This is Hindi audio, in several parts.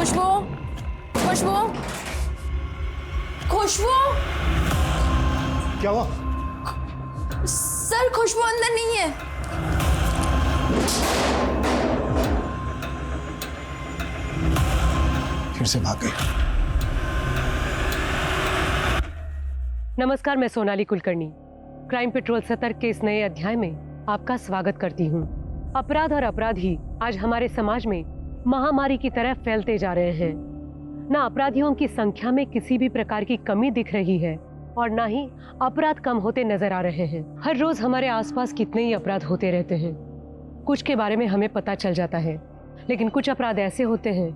खुशबू, खुशबू, खुशबू। क्या हुआ? सर खुशबू अंदर नहीं है। फिर से भाग गई। नमस्कार, मैं सोनाली कुलकर्णी क्राइम पेट्रोल सतर्क के इस नए अध्याय में आपका स्वागत करती हूँ। अपराध और अपराधी आज हमारे समाज में महामारी की तरह फैलते जा रहे हैं। ना अपराधियों की संख्या में किसी भी प्रकार की कमी दिख रही है और ना ही अपराध कम होते नजर आ रहे हैं। हर रोज हमारे आसपास कितने ही अपराध होते रहते हैं। कुछ के बारे में हमें पता चल जाता है, लेकिन कुछ अपराध ऐसे होते हैं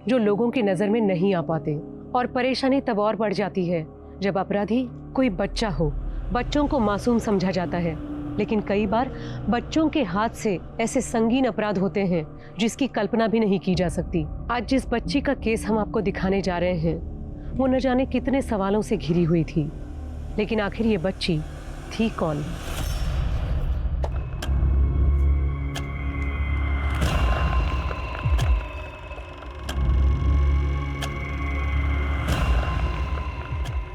जो लोगों की नजर में नहीं आ पाते और परेशानी तब और बढ़ जाती है जब अपराधी कोई बच्चा हो। बच्चों को मासूम समझा जाता है, लेकिन कई बार बच्चों के हाथ से ऐसे संगीन अपराध होते हैं जिसकी कल्पना भी नहीं की जा सकती। आज जिस बच्ची का केस हम आपको दिखाने जा रहे हैं वो न जाने कितने सवालों से घिरी हुई थी, लेकिन आखिर ये बच्ची थी कौन?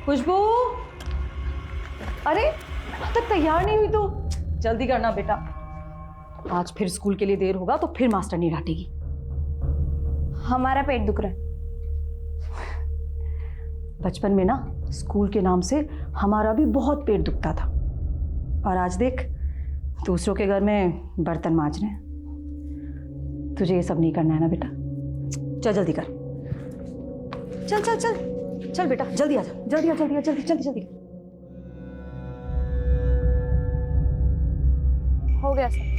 खुशबू, अरे अब तक तैयार नहीं हुई तो जल्दी करना बेटा। आज फिर स्कूल के लिए देर होगा तो फिर मास्टर नहीं डांटेगी। हमारा पेट दुख रहा है। बचपन में ना स्कूल के नाम से हमारा भी बहुत पेट दुखता था, और आज देख दूसरों के घर में बर्तन मांज रहे हैं। तुझे ये सब नहीं करना है ना बेटा। चल जल्दी कर, चल चल चल चल बेटा, जल्दी आ जा, जल्दी आ, जल्दी आ, जल्दी जल्दी जल्दी। हो गया सर।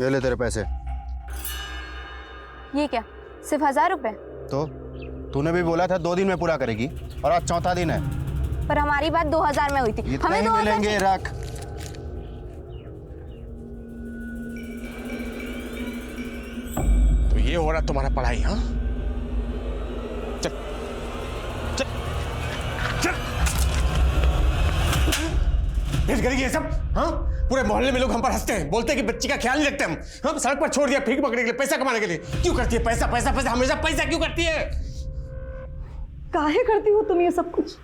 ये ले तेरे पैसे। ये क्या, सिर्फ 1000 रुपए? तो तूने भी बोला था 2 दिन में पूरा करेगी, और आज चौथा दिन है। पर हमारी बात 2000 में हुई थी। इतने हमें ही 2000 मिलेंगे, रख। तो ये हो रहा तुम्हारा पढ़ाई? हाँ, चल चल चल। फिर करेगी ये सब? हाँ, पूरे मोहल्ले में लोग हम पर हंसते हैं, बोलते हैं कि बच्ची का ख्याल नहीं रखते हम सड़क पर छोड़ दिया भीख मांगने के लिए, पैसा कमाने के लिए। क्यों करती है? पैसा पैसा पैसा, हमेशा पैसा क्यों करती है? काहे करती हो तुम ये सब कुछ?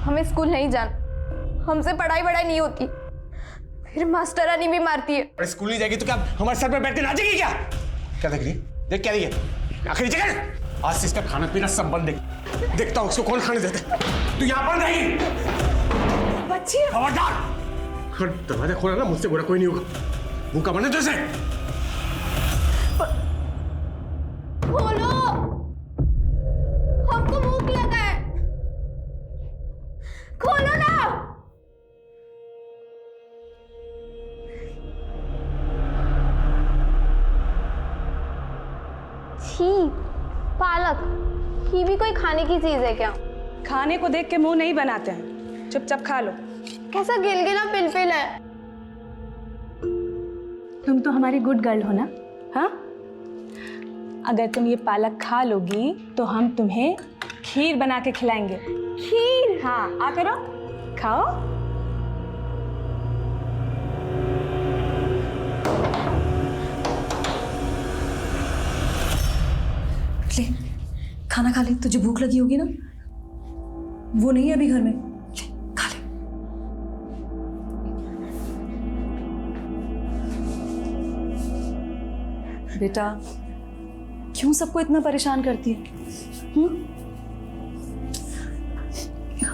हमें स्कूल नहीं जाना, हमसे पढ़ाई वढ़ाई नहीं होती, फिर मास्टरानी भी मारती है। अरे स्कूल नहीं जाएगी तो क्या हमारे सर पे बैठ के नाचेगी क्या? क्या देख रही है? देख क्या रही है? आखिरी जगह आज से इसका खाना पीना सब बंद। देखता हूँ उसको कौन खाने देते। तू यहाँ बंद रहेगी। बच्ची खबरदार, दरवाजा खोला ना, मुझसे बुरा कोई नहीं होगा। मुंह का बने तो इसे खोलो, हमको भूख लगा है, खोलो ना। छी, पालक, ये भी कोई खाने की चीज है क्या? खाने को देख के मुंह नहीं बनाते हैं, चुपचाप खा लो। कैसा गिलगिला पिलपिल है। तुम तो हमारी गुड गर्ल हो ना? हाँ, अगर तुम ये पालक खा लोगी तो हम तुम्हें खीर बना के खिलाएंगे। खीर? हाँ, आ करो, खाओ। ले, खाना खा ले, तुझे भूख लगी होगी ना। वो नहीं है अभी घर में, ले खा ले। बेटा, क्यों सबको इतना परेशान करती है?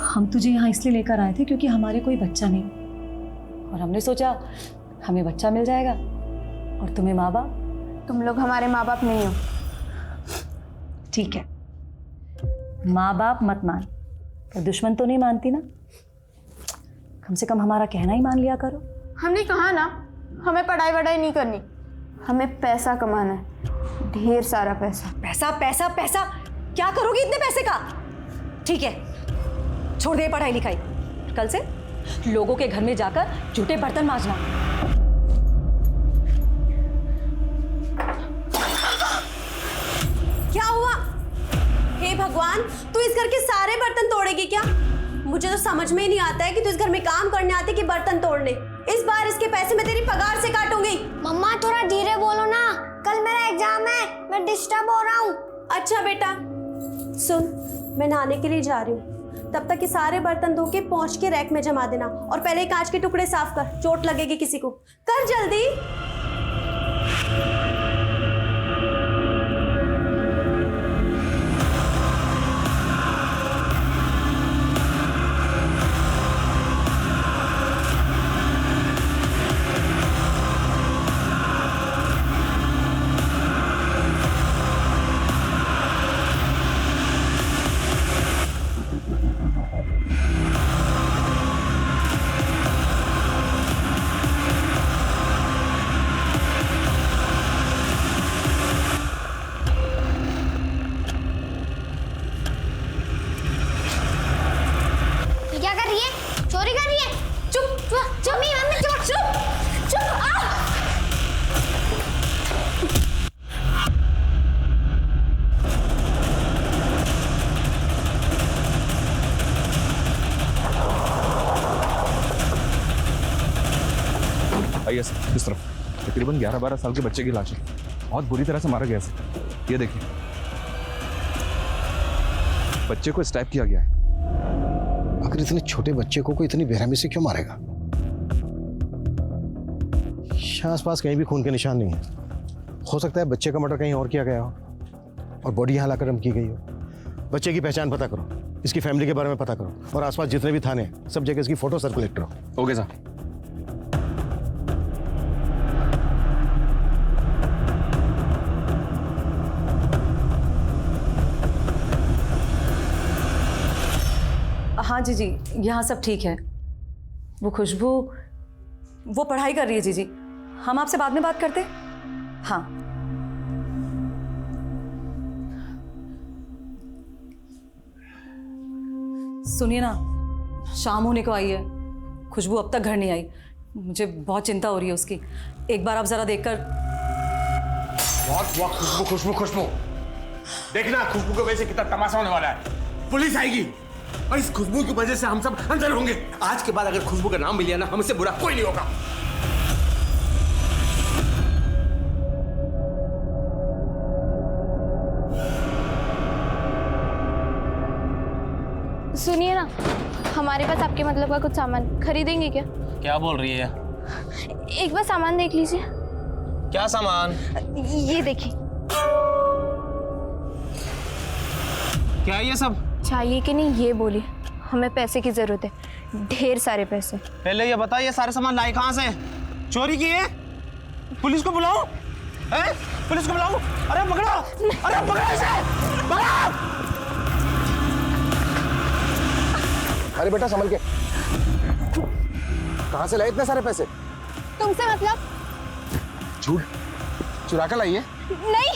हम तुझे यहाँ इसलिए लेकर आए थे क्योंकि हमारे कोई बच्चा नहीं, और हमने सोचा हमें बच्चा मिल जाएगा और तुम्हें माँ बाप। तुम लोग हमारे माँ बाप नहीं हो। ठीक है, माँ बाप मत मान, पर दुश्मन तो नहीं मानती ना। कम से कम हमारा कहना ही मान लिया करो। हमने कहा ना, हमें पढ़ाई वढ़ाई नहीं करनी, हमें पैसा कमाना है, ढेर सारा पैसा। पैसा पैसा पैसा, क्या करोगी इतने पैसे का? ठीक है, छोड़ दे पढ़ाई लिखाई, कल से लोगों के घर में जाकर झूठे बर्तन मांजना। क्या हुआ? हे भगवान, तू इस घर के सारे बर्तन तोड़ेगी क्या? मुझे तो समझ में ही नहीं आता है कि तू इस घर में काम करने आती कि बर्तन तोड़ने। इस बार इसके इसके पैसे मैं तेरी पगार से काटूंगी। मम्मा थोड़ा धीरे बोलो ना, कल मेरा एग्जाम है, मैं डिस्टर्ब हो रहा हूँ। अच्छा बेटा सुन, मैं नहाने के लिए जा रही हूँ, तब तक ये सारे बर्तन धो के पहुंच के रैक में जमा देना और पहले कांच के टुकड़े साफ कर, चोट लगेगी किसी को। कर जल्दी। क्या कर रही है? चोरी कर रही है? चुप चुप मम्मी मम्मी चुप चुप चुप आ। आइए सर, इस तरफ। तकरीबन 11-12 साल के बच्चे की लाश है, बहुत बुरी तरह से मारा गया सर। ये देखिए, बच्चे को स्टैप किया गया है। आखिर इतने छोटे बच्चे को कोई इतनी बेरहमी से क्यों मारेगा? आसपास कहीं भी खून के निशान नहीं है। हो सकता है बच्चे का मर्डर कहीं और किया गया हो और बॉडी यहाँ लाकर रम की गई हो। बच्चे की पहचान पता करो, इसकी फैमिली के बारे में पता करो और आसपास जितने भी थाने हैं सब जगह इसकी फोटो सर्कुलेट करो। Okay sir. हाँ जीजी, यहाँ सब ठीक है। वो खुशबू वो पढ़ाई कर रही है जीजी, हम आपसे बाद में बात करते। हाँ सुनिए ना, शाम होने को आई है, खुशबू अब तक घर नहीं आई। मुझे बहुत चिंता हो रही है उसकी। एक बार आप जरा देखकर। वाह खुशबू खुशबू खुशबू, देखना खुशबू को वैसे कितना तमाशा होने वाला है। पुलिस आएगी और इस खुशबू की वजह से हम सब अंदर होंगे। आज के बाद अगर खुशबू का नाम भी लिया ना, हमसे बुरा कोई नहीं होगा। सुनिए ना, हमारे पास आपके मतलब का कुछ सामान खरीदेंगे क्या? क्या बोल रही है? एक बार सामान देख लीजिए। क्या सामान? ये देखिए। क्या ये सब चाहिए कि नहीं ये बोलिए, हमें पैसे की जरूरत है, ढेर सारे पैसे। पहले ये बताइए सारे सामान लाए कहाँ से? चोरी की है? पुलिस को बुलाओ? हैं? पुलिस को बुलाओ? अरे पकड़ो, अरे पकड़ो इसे, पकड़ो! अरे बेटा संभल के, कहाँ से लाए इतने सारे पैसे? तुमसे मतलब? झूठ, चुरा कर लाई है? नहीं,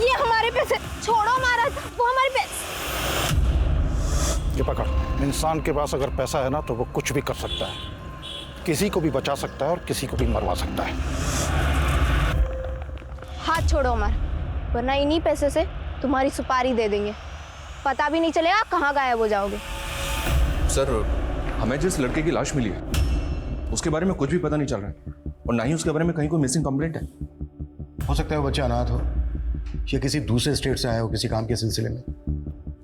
ये हमारे पैसे। छोड़ो हमारा, वो हमारे पैसे। ये पकड़। इंसान के पास अगर पैसा है ना तो वो कुछ भी कर सकता है, किसी को भी बचा सकता है और किसी को भी मरवा सकता है। हाथ छोड़ो हमारा, वरना इन्हीं पैसे से तुम्हारी सुपारी दे देंगे, पता भी नहीं चलेगा कहाँ गायब हो जाओगे। सर, हमें जिस लड़के की लाश मिली है उसके बारे में कुछ भी पता नहीं चल रहा है और ना ही उसके बारे में कहीं कोई मिसिंग कंप्लेंट है। हो सकता है वो बच्चा अनाथ हो या किसी दूसरे स्टेट से आया हो किसी काम के सिलसिले में।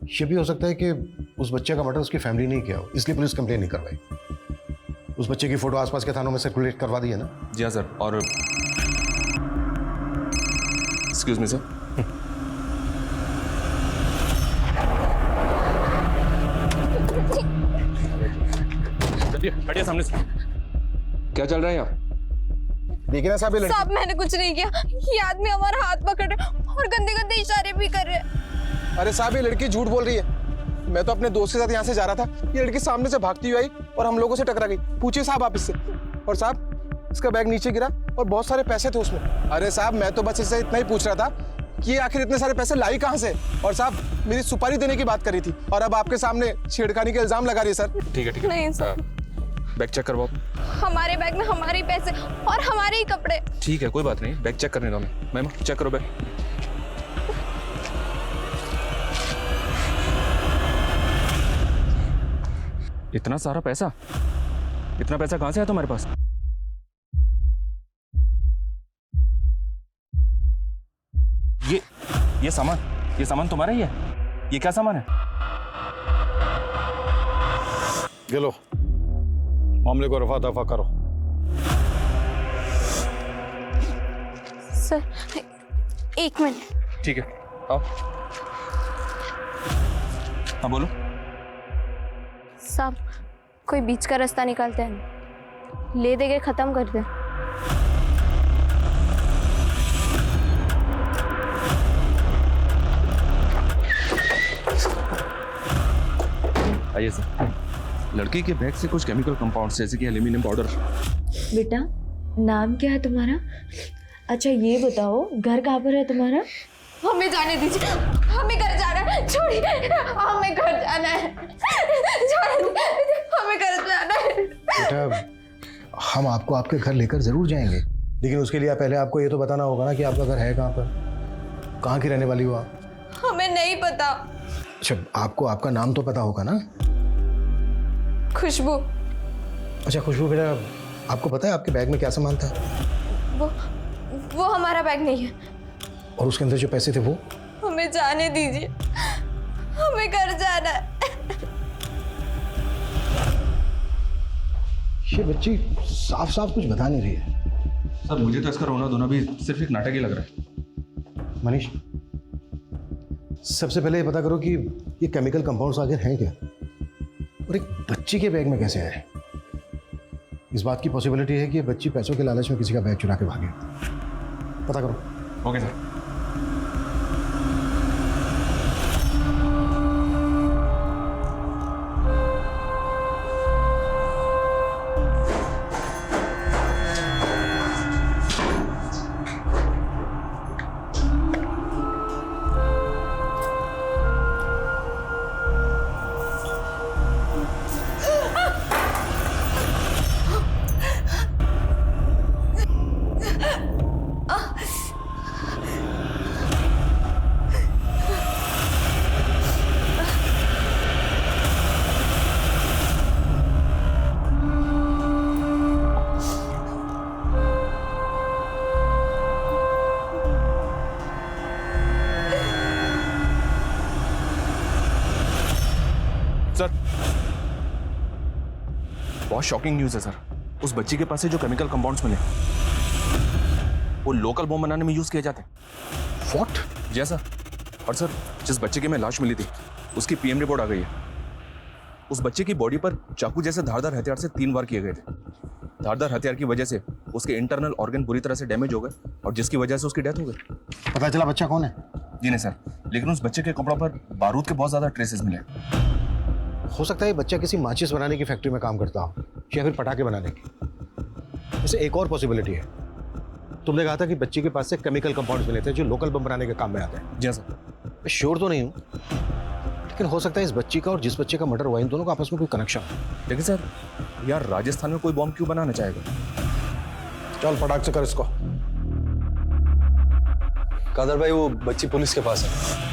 ये भी हो सकता है कि उस बच्चे का मर्डर उसकी फैमिली नहीं किया हो, इसलिए पुलिस कंप्लेन नहीं करवाई। उस बच्चे की फोटो आसपास के थानों में सर्कुलेट करवा दी है ना? जी हाँ सर। और एक्सक्यूज मी सर, हटिए सामने से। क्या चल रहा है यहाँ? देखिए ना साहब, ये लड़की। साहब मैंने कुछ नहीं किया, ये आदमी हमारा हाथ पकड़ रहे और गंदे गंदे इशारे भी कर रहे हैं। अरे साहब, ये लड़की झूठ बोल रही है। मैं तो अपने दोस्त के साथ यहाँ से जा रहा था, ये लड़की सामने से भागती हुई आई और हम लोगों से टकरा गई। पूछिए साहब आप इससे। और साहब, इसका बैग नीचे गिरा और बहुत सारे पैसे थे उसमें। अरे साहब, मैं तो बस इससे इतना ही पूछ रहा था कि ये आखिर इतने सारे पैसे लाई कहाँ से। और साहब, मेरी सुपारी देने की बात करी थी और अब आपके सामने छेड़खानी के इल्जाम लगा रही है सर। ठीक है ठीक है। नहीं सर, बैग चेक करवाओ। हमारे बैग में हमारे ही पैसे और हमारे ही कपड़े। ठीक है, कोई बात नहीं, बैग चेक करने दो हमें। मैम चेक करो बैग। इतना सारा पैसा? इतना पैसा कहाँ से आया तुम्हारे पास? ये सामान तुम्हारा ही है? ये क्या सामान है? ये लो, मामले को रफा दफा करो। सर, एक मिनट। ठीक है, आओ। हाँ बोलो। साहब, कोई बीच का रास्ता निकालते हैं, ले दे के खत्म कर दे। आइए सर। लड़की के बैग से कुछ केमिकल कंपाउंड्स जैसे कि एल्यूमिनियम पाउडर। बेटा, नाम क्या है तुम्हारा? अच्छा ये बताओ, घर कहाँ पर है तुम्हारा? हमें जाने दीजिए, हमें घर जाना है। छोड़िए, हमें घर जाना है। हमें घर जाना है। बेटा, हम आपको आपके घर लेकर जरूर जाएंगे, लेकिन उसके लिए पहले आपको ये तो बताना होगा ना कि आपका घर है कहाँ पर, कहाँ की रहने वाली हो आप? हमें नहीं पता। अच्छा, आपको आपका नाम तो पता होगा ना? खुशबू। अच्छा खुशबू बेटा, आपको पता है आपके बैग में क्या सामान था? वो हमारा बैग नहीं है। और उसके अंदर जो पैसे थे वो? हमें जाने दीजिए, हमें घर जाना है। ये बच्ची साफ साफ कुछ बता नहीं रही है। सर मुझे तो इसका रोना धोना भी सिर्फ एक नाटक ही लग रहा है। मनीष, सबसे पहले ये पता करो कि ये केमिकल कंपाउंड्स आखिर हैं क्या, और एक बच्ची के बैग में कैसे आए? इस बात की पॉसिबिलिटी है कि ये बच्ची पैसों के लालच में किसी का बैग चुरा के भागे। पता करो। Okay sir. सर, बहुत शॉकिंग न्यूज़ है सर। उस बच्ची के पास से जो केमिकल कंपाउंड्स मिले वो लोकल बॉम्ब बनाने में यूज किए जाते हैं। व्हाट? जी सर। और सर, जिस बच्चे की में लाश मिली थी उसकी पीएम रिपोर्ट आ गई है। उस बच्चे की बॉडी पर चाकू जैसे धारदार हथियार से 3 वार किए गए थे। धारदार हथियार की वजह से उसके इंटरनल ऑर्गन बुरी तरह से डैमेज हो गए और जिसकी वजह से उसकी डेथ हो गई। पता चला बच्चा कौन है? जी नहीं सर, लेकिन उस बच्चे के कपड़ों पर बारूद के बहुत ज्यादा ट्रेसेस मिले। हो सकता है बच्चा किसी माचिस बनाने की फैक्ट्री में काम करता हो या फिर पटाखे बनाने की। वैसे एक और पॉसिबिलिटी है, तुमने कहा था कि बच्ची के पास से केमिकल कंपाउंड्स मिले थे जो लोकल बम बनाने के काम में आते हैं। जी सर। मैं श्योर तो नहीं हूँ, लेकिन हो सकता है इस बच्ची का और जिस बच्चे का मर्डर हुआ इन दोनों का आपस में कोई कनेक्शन है। लेकिन सर यार, राजस्थान में कोई बॉम्ब क्यों बनाना चाहेगा? चल फटाक से कर इसको। कादर भाई, वो बच्ची पुलिस के पास है।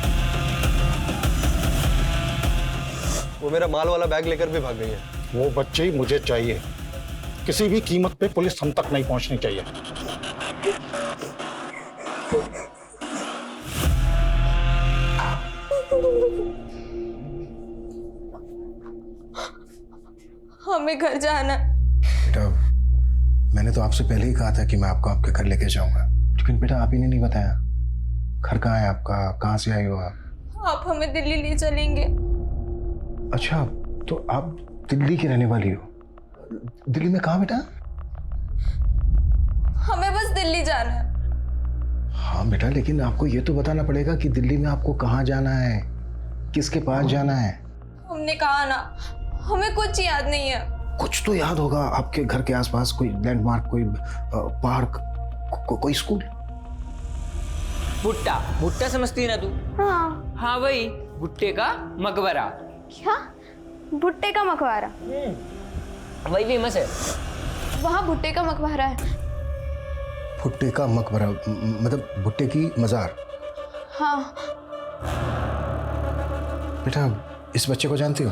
वो मेरा माल वाला बैग लेकर भी भाग गई है। वो बच्ची मुझे चाहिए, किसी भी कीमत पे पुलिस हम तक नहीं पहुंचनी चाहिए। हमें घर जाना। बेटा, मैंने तो आपसे पहले ही कहा था कि मैं आपको आपके घर लेके जाऊंगा, लेकिन बेटा आप ही ने नहीं बताया घर कहाँ है आपका, कहाँ से आई हो आप? आप हमें दिल्ली ले चलेंगे। अच्छा, तो आप दिल्ली की रहने वाली हो? दिल्ली में कहाँ बेटा? हमें बस दिल्ली जाना है। हाँ बेटा, लेकिन आपको ये तो बताना पड़ेगा कि दिल्ली में आपको कहाँ जाना है, किसके पास जाना है। हमने कहा ना, हमें कुछ याद नहीं है। कुछ तो याद होगा आपके घर के आसपास, कोई लैंडमार्क, कोई पार्क, कोई स्कूल। भुट्टा भुट्टा समझती है ना तू? हाँ हाँ, वही भुट्टे का मकबरा। क्या? भुट्टे का मकबरा? वही फेमस है। वहाँ भुट्टे का मकबरा है। भुट्टे का मकबरा मतलब भुट्टे की मजार? हाँ। बेटा, इस बच्चे को जानती हो?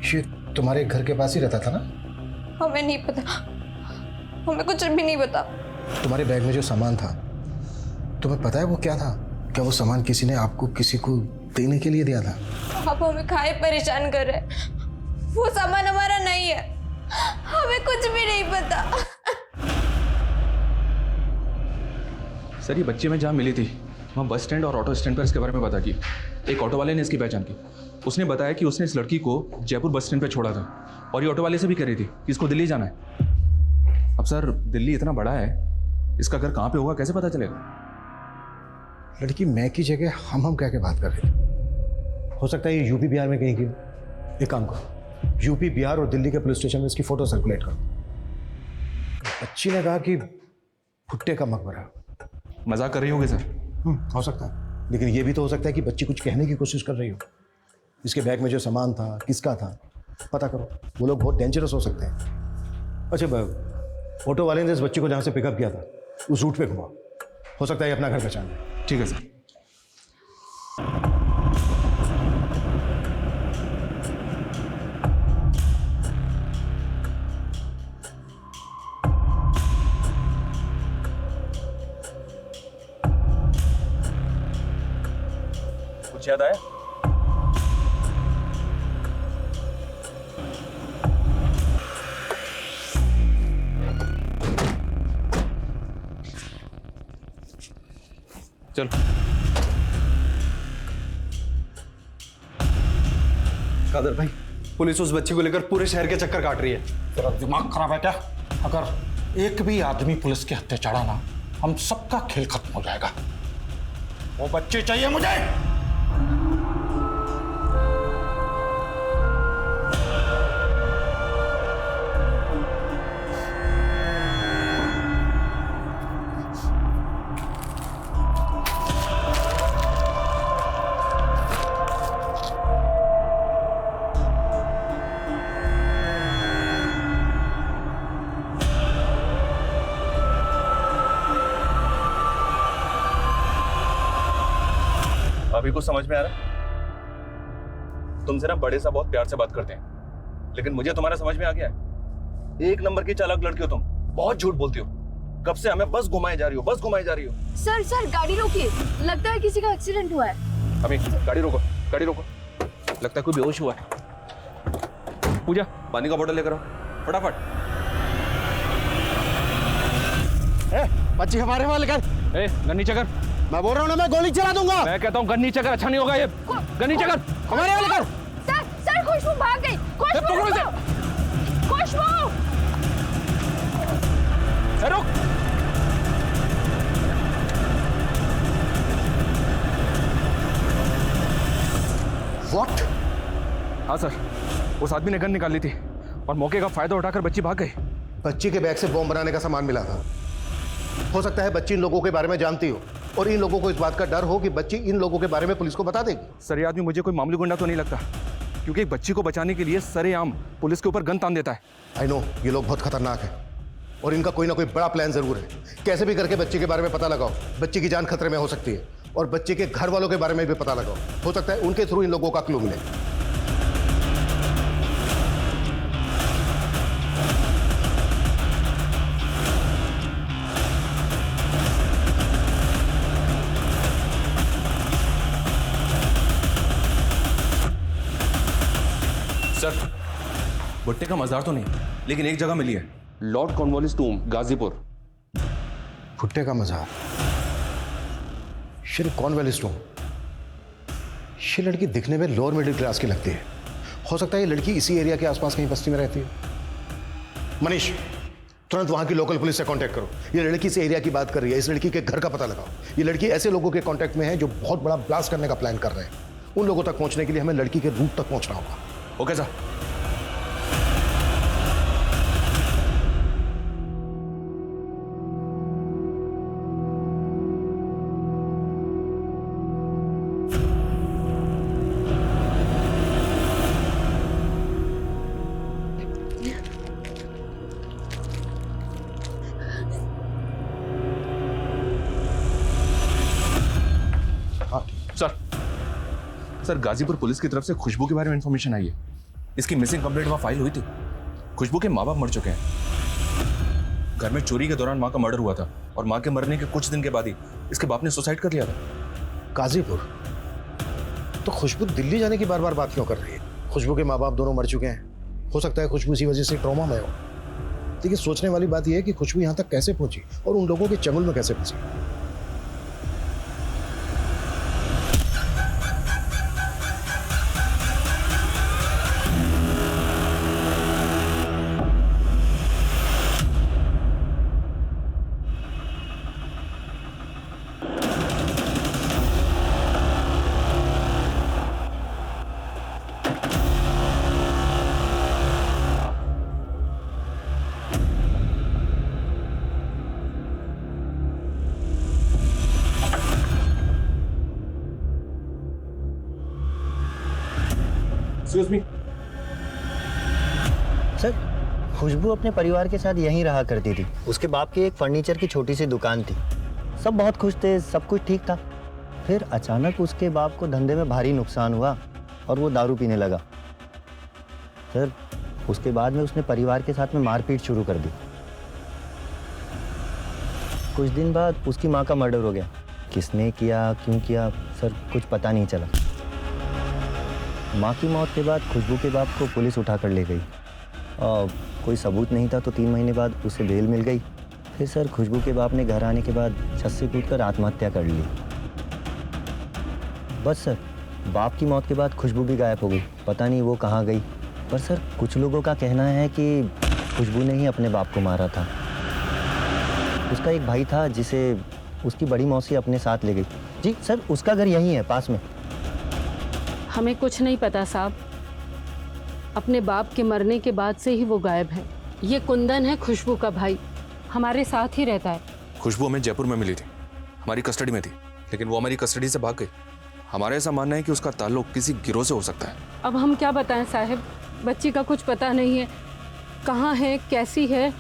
ये तुम्हारे घर के पास ही रहता था ना? हमें नहीं पता, हमें कुछ भी नहीं पता। तुम्हारे बैग में जो सामान था, तुम्हें पता है वो क्या था? क्या वो सामान किसी ने आपको किसी को देने के लिए दिया था? आप हमें खाए परेशान कर रहे हैं। वो सामान हमारा नहीं है, हमें कुछ भी नहीं पता। सर ये बच्चे में जहाँ मिली थी वहाँ बस स्टैंड और ऑटो स्टैंड पर इसके बारे में पता की। एक ऑटो वाले ने इसकी पहचान की। उसने बताया कि उसने इस लड़की को जयपुर बस स्टैंड पर छोड़ा था और ये ऑटो वाले से भी कह रही थी कि इसको दिल्ली जाना है। अब सर दिल्ली इतना बड़ा है, इसका घर कहाँ पे होगा कैसे पता चलेगा? लड़की मैं की जगह हम कह के बात कर रहे थे। हो सकता है ये यूपी बिहार में कहीं की। एक काम करो, यूपी बिहार और दिल्ली के पुलिस स्टेशन में इसकी फोटो सर्कुलेट करो। बच्ची ने कहा कि भुट्टे का मकबरा। मजाक कर रही होगी सर? हो सकता है, लेकिन ये भी तो हो सकता है कि बच्ची कुछ कहने की कोशिश कर रही हो। इसके बैग में जो सामान था किसका था पता करो, वो लोग बहुत डेंजरस हो सकते हैं। अच्छा, ऑटो वाले ने इस बच्ची को जहाँ से पिकअप किया था उस रूट पे घुमा, हो सकता है ये अपना घर पहचान ले। ठीक है सर। कुछ याद आया? चल। कादर भाई, पुलिस उस बच्ची को लेकर पूरे शहर के चक्कर काट रही है। तेरा दिमाग खराब है क्या? अगर एक भी आदमी पुलिस के हत्थे चढ़ा ना, हम सबका खेल खत्म हो जाएगा। वो बच्चे चाहिए मुझे। अभी कुछ समझ में आ रहा? तुमसे ना बड़े सा बहुत प्यार से बात करते हैं, लेकिन मुझे तुम्हारा समझ में आ गया है। एक नंबर की चालाक लड़की हो तुम, बहुत झूठ बोलती हो। कब से हमें बस घुमाए जा रही हो, बस घुमाए जा रही हो। सर गाड़ी रोकिए, लगता है किसी का एक्सीडेंट हुआ है। अभी गाड़ी रोको, गाड़ी रोको। लगता है कोई बेहोश हुआ है। पूजा, पानी का बोतल लेकर आओ फटाफट। बच्ची हमारे वाले कर। गन नीचे कर। मैं बोल रहा हूँ ना, मैं गोली चला दूंगा। मैं कहता हूँ गन नीचे कर, अच्छा नहीं होगा ये। गन नीचे कर, हमारे वाले कर। सर खुशबू भाग गई। खुशबू रुक। What? हाँ सर, उस आदमी ने गन निकाल ली थी और मौके का फायदा उठाकर बच्ची भाग गई। बच्ची के बैग से बॉम्ब बनाने का सामान मिला था। हो सकता है बच्ची इन लोगों के बारे में जानती हो और इन लोगों को इस बात का डर हो कि बच्ची इन लोगों के बारे में पुलिस को बता देगी। सर ये आदमी मुझे कोई मामूली गुंडा तो नहीं लगता, क्योंकि एक बच्ची को बचाने के लिए सरेआम पुलिस के ऊपर गन तान देता है। आई नो, ये लोग बहुत खतरनाक हैं और इनका कोई ना कोई बड़ा प्लान जरूर है। कैसे भी करके बच्ची के बारे में पता लगाओ। बच्ची की जान खतरे में हो सकती है और बच्चे के घर वालों के बारे में भी पता लगाओ। हो सकता है उनके थ्रू इन लोगों का क्लू मिले। सर भुट्टे का मजार तो नहीं, लेकिन एक जगह मिली है, लॉर्ड कॉर्नवालिस टूम, गाजीपुर। भुट्टे का मजार, श्री कॉर्नवालिस टूम। ये लड़की दिखने में लोअर मिडिल क्लास की लगती है। हो सकता है ये लड़की इसी एरिया के आसपास कहीं बस्ती में रहती है। मनीष, तुरंत वहां की लोकल पुलिस से कांटेक्ट करो। ये लड़की इस एरिया की बात कर रही है, इस लड़की के घर का पता लगाओ। ये लड़की ऐसे लोगों के कांटेक्ट में है जो बहुत बड़ा ब्लास्ट करने का प्लान कर रहे हैं। उन लोगों तक पहुंचने के लिए हमें लड़की के रूट तक पहुंचना होगा। Okay sir. Sir Ghazipur police की तरफ से खुशबू के बारे में इंफॉर्मेशन आई है। इसकी मिसिंग कंप्लेंट वहाँ फाइल हुई थी। खुशबू के माँ बाप मर चुके हैं। घर में चोरी के दौरान माँ का मर्डर हुआ था और माँ के मरने के कुछ दिन के बाद ही इसके बाप ने सुसाइड कर लिया था। गाजीपुर? तो खुशबू दिल्ली जाने की बार बार बात क्यों कर रही है? खुशबू के माँ बाप दोनों मर चुके हैं, हो सकता है खुशबू इसी वजह से ट्रॉमा में हो। लेकिन सोचने वाली बात यह है कि खुशबू यहाँ तक कैसे पहुंची और उन लोगों के चंगुल में कैसे फंसी। सर, खुशबू अपने परिवार के साथ यहीं रहा करती थी। उसके बाप की एक फर्नीचर की छोटी सी दुकान थी। सब बहुत खुश थे, सब कुछ ठीक था। फिर अचानक उसके बाप को धंधे में भारी नुकसान हुआ और वो दारू पीने लगा। सर, उसके बाद में उसने परिवार के साथ में मारपीट शुरू कर दी। कुछ दिन बाद उसकी माँ का मर्डर हो गया। किसने किया, क्यों किया, सर कुछ पता नहीं चला। माँ की मौत के बाद खुशबू के बाप को पुलिस उठा कर ले गई और कोई सबूत नहीं था तो 3 महीने बाद उसे बेल मिल गई। फिर सर खुशबू के बाप ने घर आने के बाद छत से कूदकर आत्महत्या कर ली। बस सर, बाप की मौत के बाद खुशबू भी गायब हो गई। पता नहीं वो कहाँ गई। पर सर कुछ लोगों का कहना है कि खुशबू ने ही अपने बाप को मारा था। उसका एक भाई था जिसे उसकी बड़ी मौसी अपने साथ ले गई। जी सर, उसका घर यहीं है पास में। हमें कुछ नहीं पता साहब। अपने बाप के मरने के बाद से ही वो गायब है। ये कुंदन है खुशबू का भाई, हमारे साथ ही रहता है। खुशबू हमें जयपुर में मिली थी, हमारी कस्टडी में थी, लेकिन वो हमारी कस्टडी से भाग गई। हमारा ऐसा मानना है कि उसका ताल्लुक किसी गिरोह से हो सकता है। अब हम क्या बताएं साहब, बच्ची का कुछ पता नहीं है, कहाँ है, कैसी है,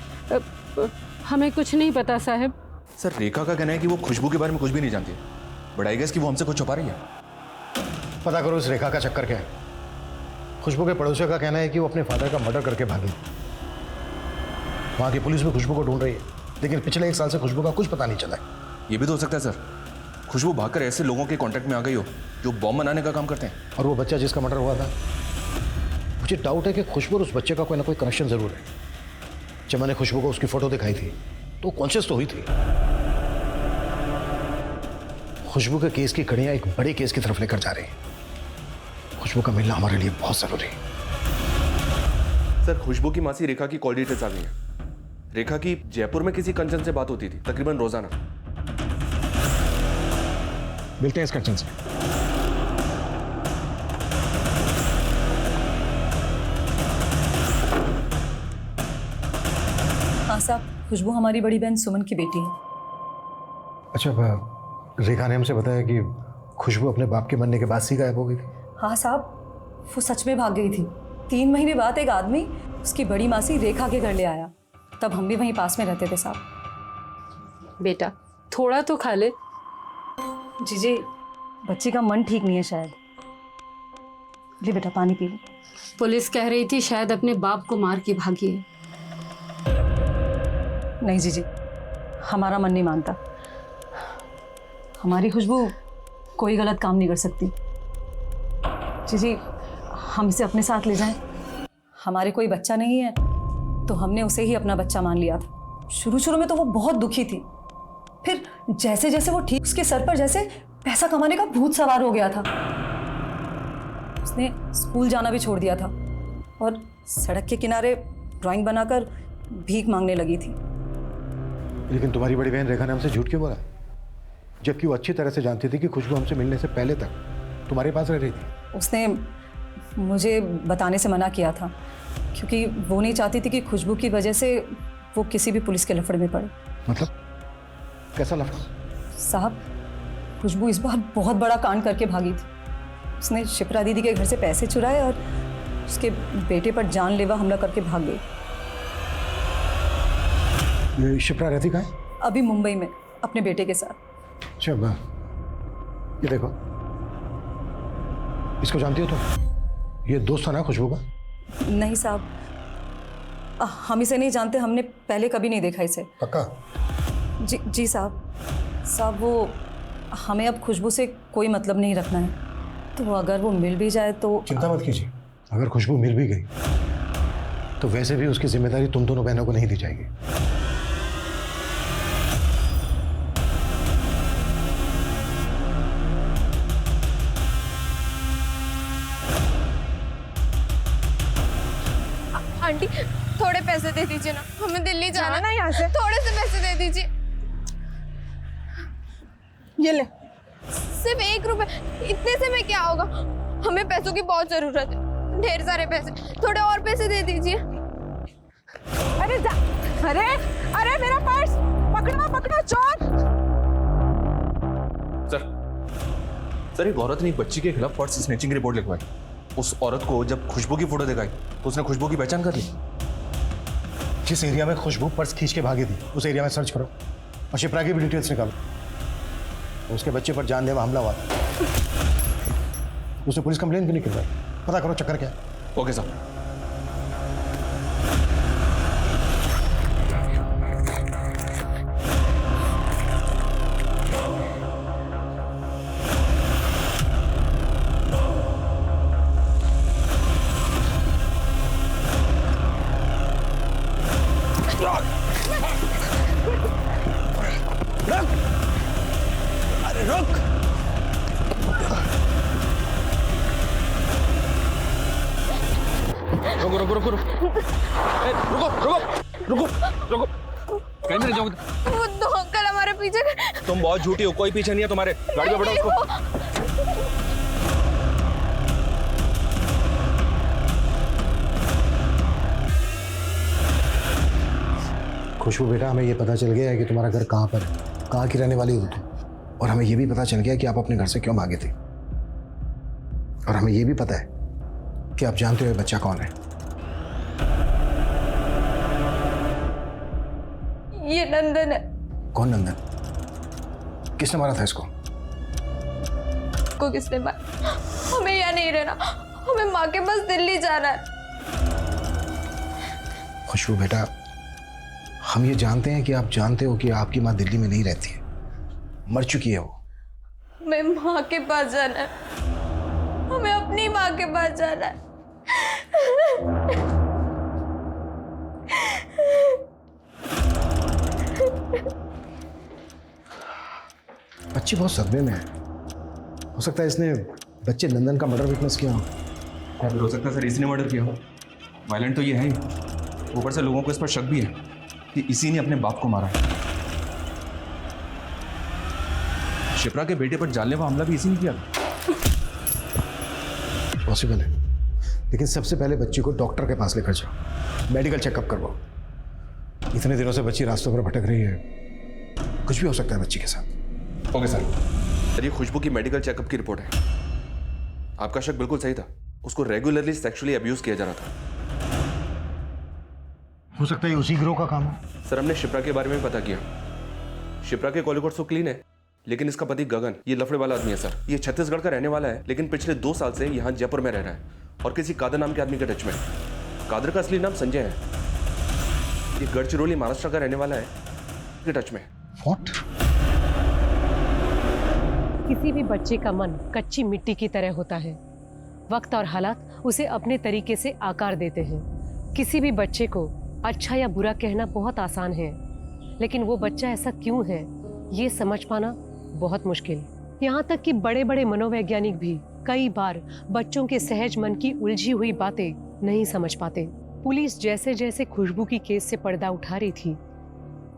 हमें कुछ नहीं पता साहब। सर, रेखा का कहना है कि वो खुशबू के बारे में कुछ भी नहीं जानती है, बट आई गेस कि वो हमसे कुछ छुपा रही है। पता करो इस रेखा का चक्कर क्या है। खुशबू के पड़ोसियों का कहना है कि वो अपने फादर का मर्डर करके भागी। वहां की पुलिस भी खुशबू को ढूंढ रही है, लेकिन पिछले 1 साल से खुशबू का कुछ पता नहीं चला है। ये भी तो हो सकता है सर, खुशबू भागकर ऐसे लोगों के कांटेक्ट में आ गई हो जो बॉम्ब बनाने का काम करते हैं। और वो बच्चा जिसका मर्डर हुआ था, मुझे डाउट है कि खुशबू और उस बच्चे का कोई ना कोई कनेक्शन जरूर है। जब मैंने खुशबू को उसकी फोटो दिखाई थी तो कॉन्शियस तो हुई थी। खुशबू के केस की कड़ियां एक बड़े केस की तरफ लेकर जा रही हैं। खुशबू का मिलना हमारे लिए बहुत जरूरी है। सर, खुशबू की मासी रेखा की कॉल डिटेल्स आ गई है। रेखा की जयपुर में किसी कंचन से बात होती थी, तकरीबन रोजाना। मिलते हैं इस कंचन से। हाँ साहब, खुशबू हमारी बड़ी बहन सुमन की बेटी है। अच्छा, रेखा ने हमसे बताया कि खुशबू अपने बाप के मरने के बाद से गायब हो गई थी। हाँ साहब, वो सच में भाग गई थी। 3 महीने बाद एक आदमी उसकी बड़ी मासी रेखा के घर ले आया। तब हम भी वहीं पास में रहते थे साहब। बेटा थोड़ा तो खा ले। जीजी, बच्ची का मन ठीक नहीं है शायद। ले बेटा, पानी पी ले। पुलिस कह रही थी शायद अपने बाप को मार के भागी है। नहीं जीजी, हमारा मन नहीं मानता। हमारी खुशबू कोई गलत काम नहीं कर सकती। जीजी, हम इसे अपने साथ ले जाएं। हमारे कोई बच्चा नहीं है तो हमने उसे ही अपना बच्चा मान लिया था। शुरू में तो वो बहुत दुखी थी, फिर जैसे जैसे वो ठीक, उसके सर पर जैसे पैसा कमाने का भूत सवार हो गया था। उसने स्कूल जाना भी छोड़ दिया था और सड़क के किनारे ड्राइंग बनाकर भीख मांगने लगी थी। लेकिन तुम्हारी बड़ी बहन रेखा ने हमसे झूठ क्यों बोला, जबकि वो अच्छी तरह से जानती थी कि खुशबू हमसे मिलने से पहले तक तुम्हारे पास रह रही थी। उसने मुझे बताने से मना किया था क्योंकि वो नहीं चाहती थी कि खुशबू की वजह से वो किसी भी पुलिस के लफड़े में पड़े। मतलब कैसा लफड़ा? साहब, खुशबू इस बार बहुत बड़ा कांड करके भागी थी। उसने शिप्रा दीदी के घर से पैसे चुराए और उसके बेटे पर जानलेवा हमला करके भाग गई। ये शिप्रा रहती कहाँ है? अभी मुंबई में अपने बेटे के साथ। अच्छा, ये देखो, इसको जानती हो तुम? ये दोस्त था ना खुशबू का? नहीं साहब, हम इसे नहीं जानते, हमने पहले कभी नहीं देखा इसे। पक्का? जी साहब वो हमें अब खुशबू से कोई मतलब नहीं रखना है, तो अगर वो मिल भी जाए तो। चिंता मत कीजिए, अगर खुशबू मिल भी गई तो वैसे भी उसकी जिम्मेदारी तुम दोनों बहनों को नहीं दी जाएगी। आंटी थोड़े पैसे दे दीजिए ना, हमें दिल्ली जाना ना यहाँ से। थोड़े से पैसे दे दीजिए। ये ले। सिर्फ 1 रुपए, इतने से में क्या होगा? हमें पैसों की बहुत जरूरत है, ढेर सारे पैसे। थोड़े और पैसे दे दीजिए। अरे अरे मेरा पर्स पकड़ो चोर। सर एक औरत ने एक बच्ची के खिलाफ पर्स स्नैचिंग की रिपोर्ट लिखवाई। उस औरत को जब खुशबू की फोटो दिखाई तो उसने खुशबू की पहचान कर ली। जिस एरिया में खुशबू पर्स खींच के भागी थी उस एरिया में सर्च करो और शिप्रा की भी डिटेल्स निकालो। उसके बच्चे पर जानलेवा हमला हुआ था, उसने पुलिस कंप्लेन भी नहीं करवाई। पता करो चक्कर क्या है। Okay sir. कहीं नहीं जाओगे? वो 2 अंकल हमारे पीछे। तुम बहुत झूठी हो, कोई पीछे नहीं है तुम्हारे। गाड़ी में बैठो उसको। खुशबू बेटा, हमें ये पता चल गया है कि तुम्हारा घर कहाँ पर है, कहाँ की रहने वाली हो तुम, और हमें ये भी पता चल गया कि आप अपने घर से क्यों भागे थे, और हमें ये भी पता है कि आप जानते हो ये बच्चा कौन है। ये नंदन है। कौन नंदन? किसने मारा था इसको? को किसने मारा? हमें यहाँ नहीं रहना, हमें माँ के पास दिल्ली जाना है। खुशबू बेटा, हम ये जानते हैं कि आप जानते हो कि आपकी माँ दिल्ली में नहीं रहती है, मर चुकी है वो। हमें माँ के पास जाना है, हमें अपनी माँ के पास जाना है। बच्ची बहुत सदमे में है। हो सकता है इसने बच्चे नंदन का मर्डर विटनेस किया हो। हो सकता है सर इसने मर्डर किया हो। वायलेंट तो ये है ही, ऊपर से लोगों को इस पर शक भी है कि इसी ने अपने बाप को मारा। शिप्रा के बेटे पर जानलेवा हमला भी इसी ने किया। पॉसिबल है, लेकिन सबसे पहले बच्ची को डॉक्टर के पास लेकर जाओ, मेडिकल चेकअप करवाओ। इतने दिनों से बच्ची रास्तों पर भटक रही है, कुछ भी हो सकता है बच्ची के साथ। Okay sir. ये खुशबू की मेडिकल चेकअप की रिपोर्ट है। आपका शक बिल्कुल सही था, उसको रेगुलरली सेक्सुअली अब्यूज किया जा रहा था। हो सकता है उसी गिरोह का काम हो। सर हमने शिप्रा के बारे में पता किया। शिप्रा के कॉल रिकॉर्ड तो क्लीन है, लेकिन इसका पति गगन ये लफड़े वाला आदमी है सर। ये छत्तीसगढ़ का रहने वाला है, लेकिन पिछले 2 साल से यहाँ जयपुर में रह रहा है और किसी कादर नाम के आदमी के टच में। कादर का असली नाम संजय है। ये गढ़चिरौली महाराष्ट्र का रहने वाला है, के टच में। What? किसी भी बच्चे का मन कच्ची मिट्टी की तरह होता है। वक्त और हालात उसे अपने तरीके से आकार देते हैं। किसी भी बच्चे को अच्छा या बुरा कहना बहुत आसान है, लेकिन वो बच्चा ऐसा क्यों है ये समझ पाना बहुत मुश्किल। यहाँ तक कि बड़े बड़े मनोवैज्ञानिक भी कई बार बच्चों के सहज मन की उलझी हुई बातें नहीं समझ पाते। पुलिस जैसे जैसे खुशबू की केस से पर्दा उठा रही थी,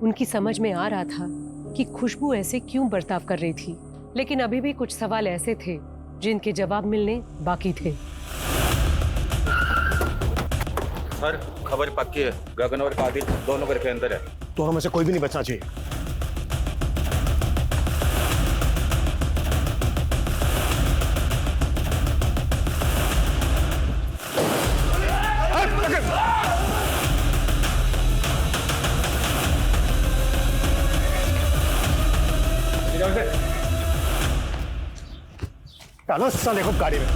उनकी समझ में आ रहा था कि खुशबू ऐसे क्यों बर्ताव कर रही थी, लेकिन अभी भी कुछ सवाल ऐसे थे जिनके जवाब मिलने बाकी थे। सर खबर पक्की है, गगन और कादिर दोनों घर के अंदर है। दोनों में से कोई भी नहीं बचना चाहिए। डालो साले को गाड़ी में।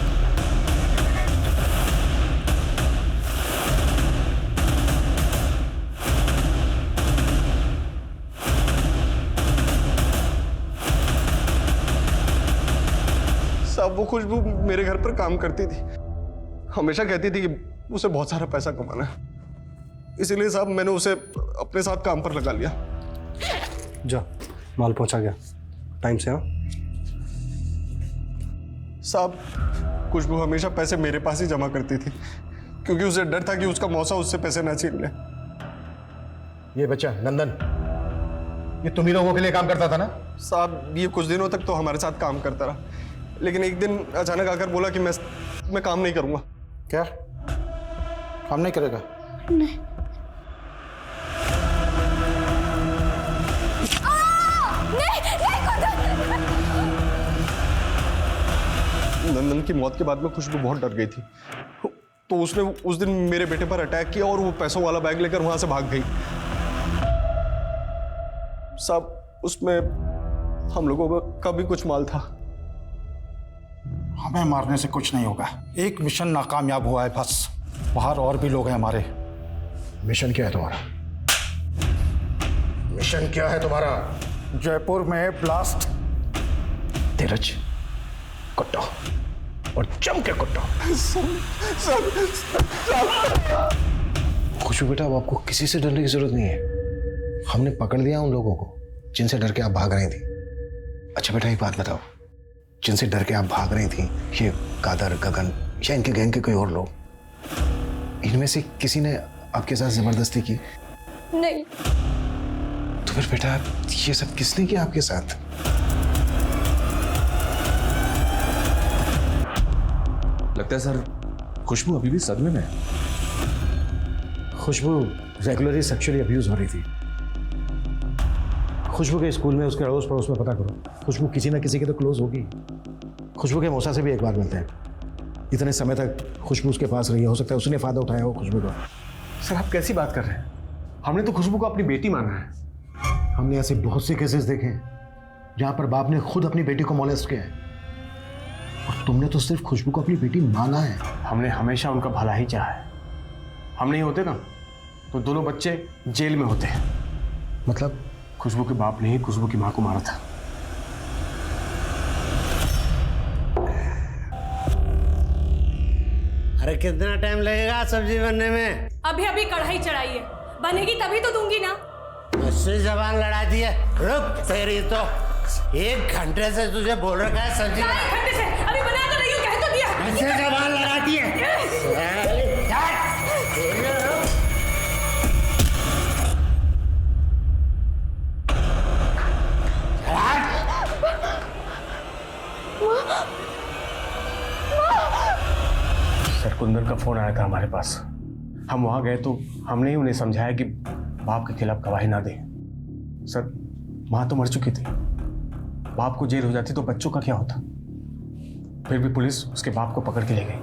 साहब वो खुशबू मेरे घर पर काम करती थी, हमेशा कहती थी कि उसे बहुत सारा पैसा कमाना है, इसीलिए साहब मैंने उसे अपने साथ काम पर लगा लिया। जा, माल पहुंचा गया टाइम से। हाँ साहब खुशबू हमेशा पैसे मेरे पास ही जमा करती थी, क्योंकि उसे डर था कि उसका मौसा उससे पैसे ना छीन ले। ये बच्चा नंदन, ये तुम ही लोगों के लिए काम करता था ना? साहब ये कुछ दिनों तक तो हमारे साथ काम करता रहा, लेकिन एक दिन अचानक आकर बोला कि मैं काम नहीं करूंगा। क्या काम नहीं करेगा? नहीं। नंदन की मौत के बाद में खुशबू बहुत डर गई थी, तो उसने उस दिन मेरे बेटे पर अटैक किया और वो पैसों वाला बैग लेकर वहां से भाग गई। साहब उसमें हम लोगों का भी कुछ माल था। हमें मारने से कुछ नहीं होगा, एक मिशन नाकामयाब हुआ है बस, बाहर और भी लोग हैं हमारे। मिशन क्या है तुम्हारा? मिशन क्या है तुम्हारा? जयपुर में ब्लास्ट। धीरज, कुट्टो और जम के कुट्टो। खुशबू बेटा, अब आपको किसी से डरने की जरूरत नहीं है, हमने पकड़ लिया उन लोगों को जिनसे डर के आप भाग रही थी। अच्छा बेटा एक बात बताओ, जिनसे डर के आप भाग रही थी, ये कादर, गगन या इनके गैंग के कोई और लोग, इनमें से किसी ने आपके साथ जबरदस्ती की? नहीं। तो फिर बेटा ये सब किसने किया आपके साथ? लगता है सर खुशबू अभी भी सदमे में है। खुशबू रेगुलरली सेक्सुअली अब्यूज हो रही थी। खुशबू के स्कूल में, उसके अड़ोस पड़ोस में पता करो, खुशबू किसी ना किसी के तो क्लोज होगी। खुशबू के मौसा से भी एक बार मिलते हैं, इतने समय तक खुशबू उसके पास रही है, हो सकता है उसने फायदा उठाया हो खुशबू का। सर आप कैसी बात कर रहे हैं? हमने तो खुशबू को अपनी बेटी माना है। हमने ऐसे बहुत से केसेस देखे हैं जहां पर बाप ने खुद अपनी बेटी को मोलेस्ट किया है, और तुमने तो सिर्फ खुशबू को अपनी बेटी माना है। हमने हमेशा उनका भला ही चाहा है। हम नहीं होते ना तो दोनों बच्चे जेल में होते हैं। मतलब खुशबू के बाप ने ही खुशबू की मां को मारा था। अरे कितना टाइम लगेगा सब्जी बनने में? अभी अभी कढ़ाई चढ़ाई है, बनेगी तभी तो दूंगी ना। मुझसे जबान लड़ा दी है। रुक, तेरी तो 1 घंटे से तुझे बोल रखा है सब्जी। 1 घंटे से अभी बना तो रही हूँ, कह तो दिया। मुझसे जबान लड़ाती है। सर कुंदन का फोन आया था हमारे पास, हम वहां गए तो हमने ही उन्हें समझाया कि बाप के खिलाफ गवाही ना दें। सर मां तो मर चुकी थी, बाप को जेल हो जाती तो बच्चों का क्या होता। फिर भी पुलिस उसके बाप को पकड़ के ले गई,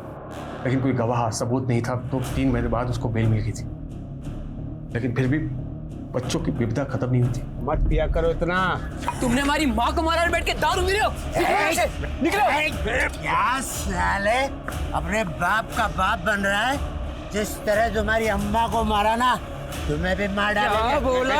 लेकिन कोई गवाह सबूत नहीं था, तो 3 महीने बाद उसको बेल मिल गई थी। लेकिन फिर भी बच्चों की विपदा खत्म नहीं हुई थी। मत पिया करो इतना। तुमने हमारी माँ को मारा और बैठ के दारू पी रहे हो। निकलो। क्या साले अपने बाप का बाप बन रहा है? जिस तरह तुम्हारी अम्मा को मारा ना, तुम्हें भी मार डालेंगे। क्या बोला?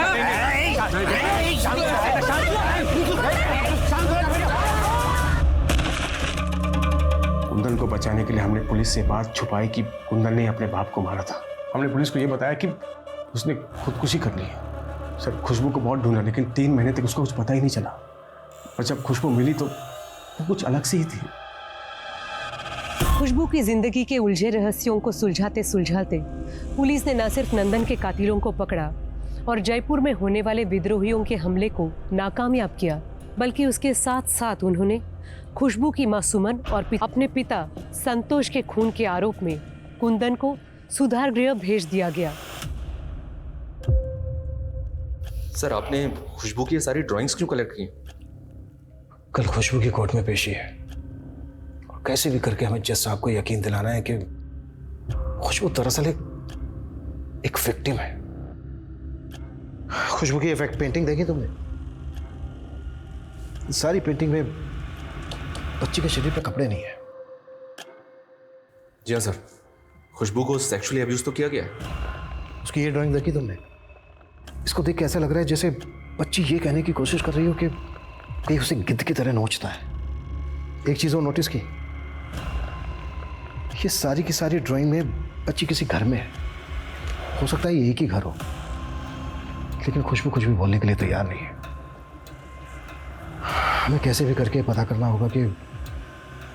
कुंदन को बचाने के लिए हमने पुलिस से बात छुपाई कि कुंदन ने अपने बाप को मारा था। हमने पुलिस को यह बताया कि उसने खुदकुशी कर ली है। सर खुशबू को बहुत ढूंढा, लेकिन 3 महीने तक उसको कुछ पता ही नहीं चला, और जब खुशबू मिली तो वो कुछ अलग सी ही थी। खुशबू की जिंदगी के उलझे रहस्यों को सुलझाते सुलझाते पुलिस ने न सिर्फ नंदन के कातिलों को पकड़ा और जयपुर में होने वाले विद्रोहियों के हमले को नाकामयाब किया, बल्कि उसके साथ साथ उन्होंने खुशबू की मां सुमन और अपने पिता संतोष के खून के आरोप में कुंदन को सुधार गृह भेज दिया गया। सर आपने खुशबू की ये सारी ड्राइंग्स क्यों कलेक्ट की? कल खुशबू की कोर्ट में पेशी है, और कैसे भी करके हमें जज साहब को यकीन दिलाना है कि खुशबू दरअसल एक विक्टिम है। खुशबू की इफेक्ट पेंटिंग देखी तुमने? सारी पेंटिंग में बच्ची के शरीर पे कपड़े नहीं है। जी हाँ सर, खुशबू को सेक्सुअली अब्यूज तो किया गया है। उसकी ये ड्राइंग देखी तुमने? इसको देख के ऐसा लग रहा है जैसे बच्ची ये कहने की कोशिश कर रही हो कि कहीं उसे गिद्ध की तरह नोचता है। एक चीज और नोटिस की, ये सारी की सारी ड्राइंग में बच्ची किसी घर में है। हो सकता है यही की घर हो, लेकिन खुशबू कुछ भी बोलने के लिए तैयार नहीं है। हमें कैसे भी करके पता करना होगा कि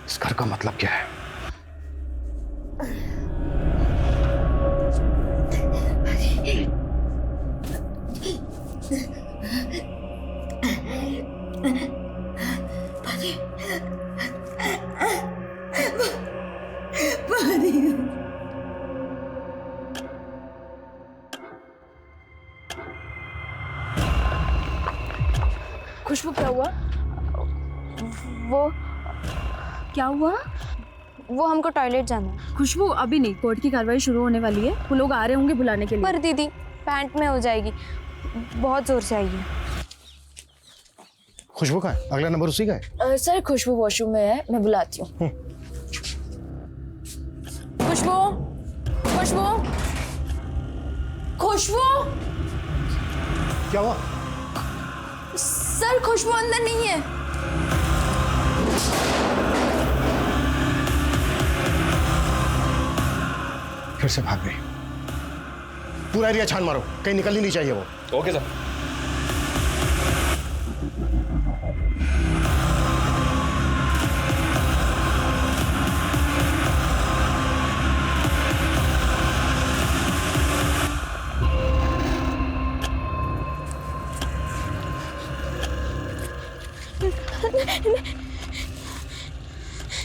इस घर का मतलब क्या है। खुशबू क्या हुआ? वो क्या हुआ? वो हमको टॉयलेट जाना है। खुशबू अभी नहीं, कोर्ट की कार्रवाई शुरू होने वाली है, वो लोग आ रहे होंगे बुलाने के लिए। पर दीदी पैंट में हो जाएगी, बहुत जोर से आएगी। खुशबू का है? अगला नंबर उसी का है? सर खुशबू वॉशरूम में है, मैं बुलाती हूँ। खुशबू, खुशबू, खुशबू। क्या हुआ? सर खुशबू अंदर नहीं है। फिर से भाग गई। पूरा एरिया छान मारो, कहीं निकलनी नहीं चाहिए वो। Okay sir.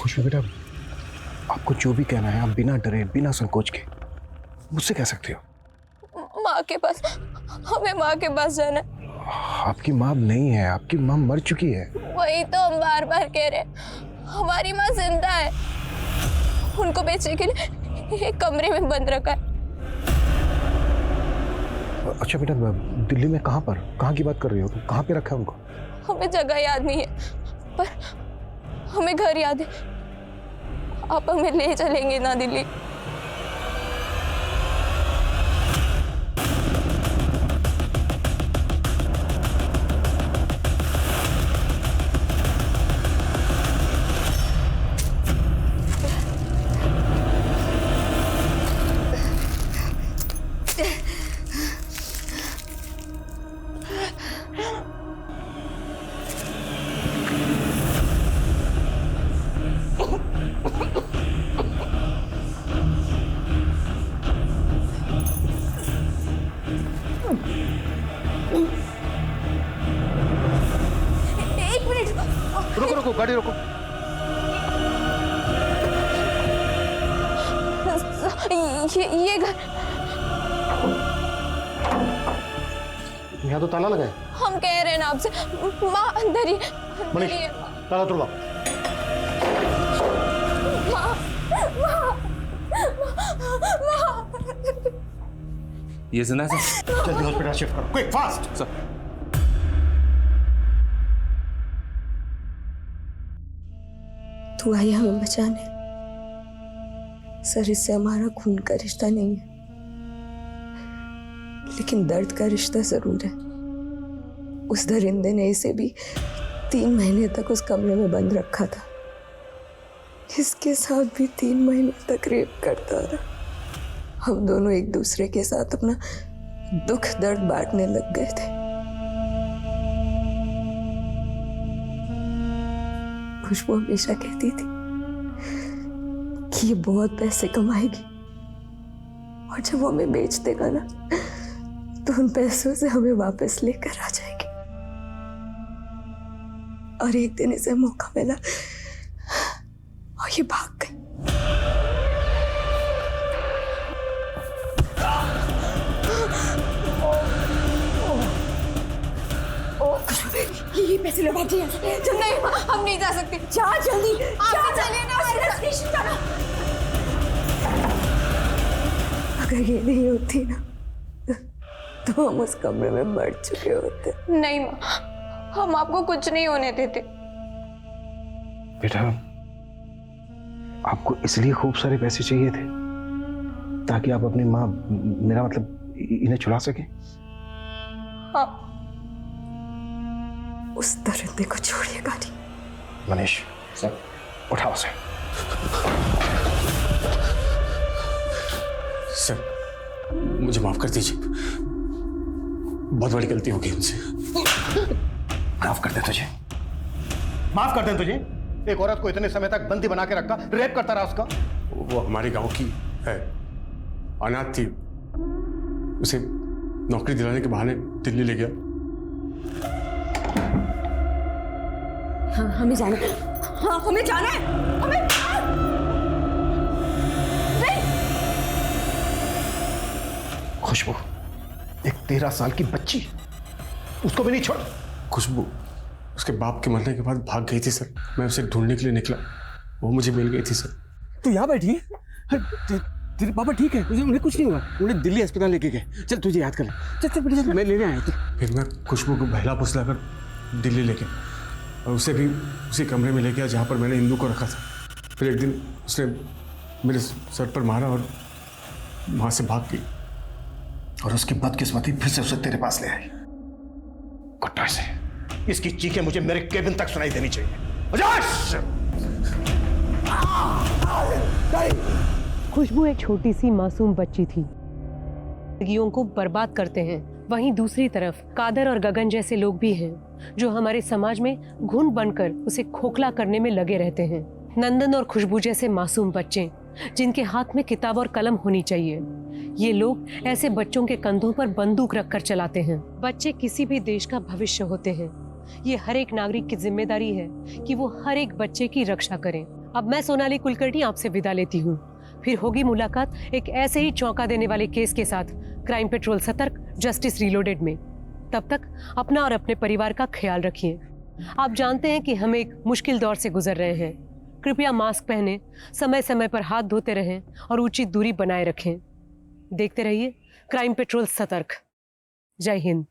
खुशबू बेटा, आपको जो भी कहना है आप बिना डरे बिना संकोच के मुझसे कह सकते हो। माँ के पास, हमें माँ के पास जाना है। आपकी माँ नहीं है, आपकी माँ मर चुकी है। वही तो हम बार बार कह रहे हैं, हमारी माँ जिंदा है। उनको बेचने के लिए एक कमरे में बंद रखा है। अच्छा बेटा, दिल्ली में कहाँ पर, कहाँ की बात कर रही हो? कहाँ पे रखा है उनको? हमें जगह याद नहीं है, पर हमें घर याद है। आप हमें ले चलेंगे ना दिल्ली? रुको रुको, गाड़ी रोको। ये घर, यहाँ तो ताला लगा है। हम कह रहे हैं ना आपसे, माँ अंदर ही। मनीष, ताला तोड़वा। ये जिंदा है सर? जल्दी हॉस्पिटल शिफ्ट करो, क्विक फास्ट। सर तू आई हमें बचाने। सर, इससे हमारा खून का रिश्ता नहीं है, लेकिन दर्द का रिश्ता जरूर है। उस दरिंदे ने इसे भी 3 महीने तक उस कमरे में बंद रखा था। इसके साथ भी 3 महीने तक रेप करता रहा। हम दोनों एक दूसरे के साथ अपना दुख दर्द बांटने लग गए थे। खुशबू हमेशा कहती थी कि ये बहुत पैसे कमाएगी, और जब वो हमें बेच देगा ना, तो उन पैसों से हमें वापस लेकर आ जाएगी। और एक दिन इसे मौका मिला और ये भाग गई। ये पैसे लो, भागिए। नहीं, हम नहीं जा सकते। जा जल्दी, आप चलिए ना हमारे साथ। अगर ये नहीं होती ना, तो हम उस कमरे में मर चुके होते। नहीं माँ, हम आपको कुछ नहीं होने देते। बेटा, आपको इसलिए खूब सारे पैसे चाहिए थे ताकि आप अपनी माँ, मेरा मतलब इन्हें छुड़ा सके? हाँ। उस दरिंदे को छोड़िएगा नहीं। मनीष, सर उठाओ उसे। सर मुझे माफ कर दीजिए, बहुत बड़ी गलती हो गई उनसे। माफ कर दे तुझे, माफ कर दे तुझे। एक औरत को इतने समय तक बंदी बना के रखा, रेप करता रहा उसका। वो हमारे गांव की है, अनाथ थी, उसे नौकरी दिलाने के बहाने दिल्ली ले गया। हाँ, हमें जाना है। हाँ, हमें जाना है। हमें नहीं। खुशबू, एक 13 साल की बच्ची, उसको भी नहीं छोड़। खुशबू उसके बाप के मरने के बाद भाग गई थी सर। मैं उसे ढूंढने के लिए निकला, वो मुझे मिल गई थी सर। तू यहाँ बैठी है? तेरे पापा ठीक है? उन्हें कुछ नहीं हुआ? उन्हें दिल्ली अस्पताल लेके गए। चल तुझे याद कर ले। चल चल बेटी चल, मैं लेने आया हूँ। फिर मैं खुशबू को बहला फुसला कर दिल्ली लेके, और उसे भी उसी कमरे में ले गया जहाँ पर मैंने इंदू को रखा था। फिर एक दिन उसने मेरे सर पर मारा और वहाँ से भाग गई। और उसकी बदकिस्मती फिर से उसे तेरे पास ले आई। कुत्ता से इसकी चीखें मुझे मेरे केबिन तक सुनाई देनी चाहिए। खुशबू एक छोटी सी मासूम बच्ची थी, जिंदगियों को बर्बाद करते हैं। वहीं दूसरी तरफ कादर और गगन जैसे लोग भी हैं जो हमारे समाज में घुन बनकर उसे खोखला करने में लगे रहते हैं। नंदन और खुशबू जैसे मासूम बच्चे जिनके हाथ में किताब और कलम होनी चाहिए, ये लोग ऐसे बच्चों के कंधों पर बंदूक रखकर चलाते हैं। बच्चे किसी भी देश का भविष्य होते हैं। ये हर एक नागरिक की जिम्मेदारी है कि वो हर एक बच्चे की रक्षा करें। अब मैं सोनाली कुलकर्णी आपसे विदा लेती हूँ। फिर होगी मुलाकात एक ऐसे ही चौंका देने वाले केस के साथ क्राइम पेट्रोल सतर्क जस्टिस रीलोडेड में। तब तक अपना और अपने परिवार का ख्याल रखिए। आप जानते हैं कि हम एक मुश्किल दौर से गुजर रहे हैं। कृपया मास्क पहनें, समय समय पर हाथ धोते रहें और उचित दूरी बनाए रखें। देखते रहिए क्राइम पेट्रोल सतर्क। जय हिंद।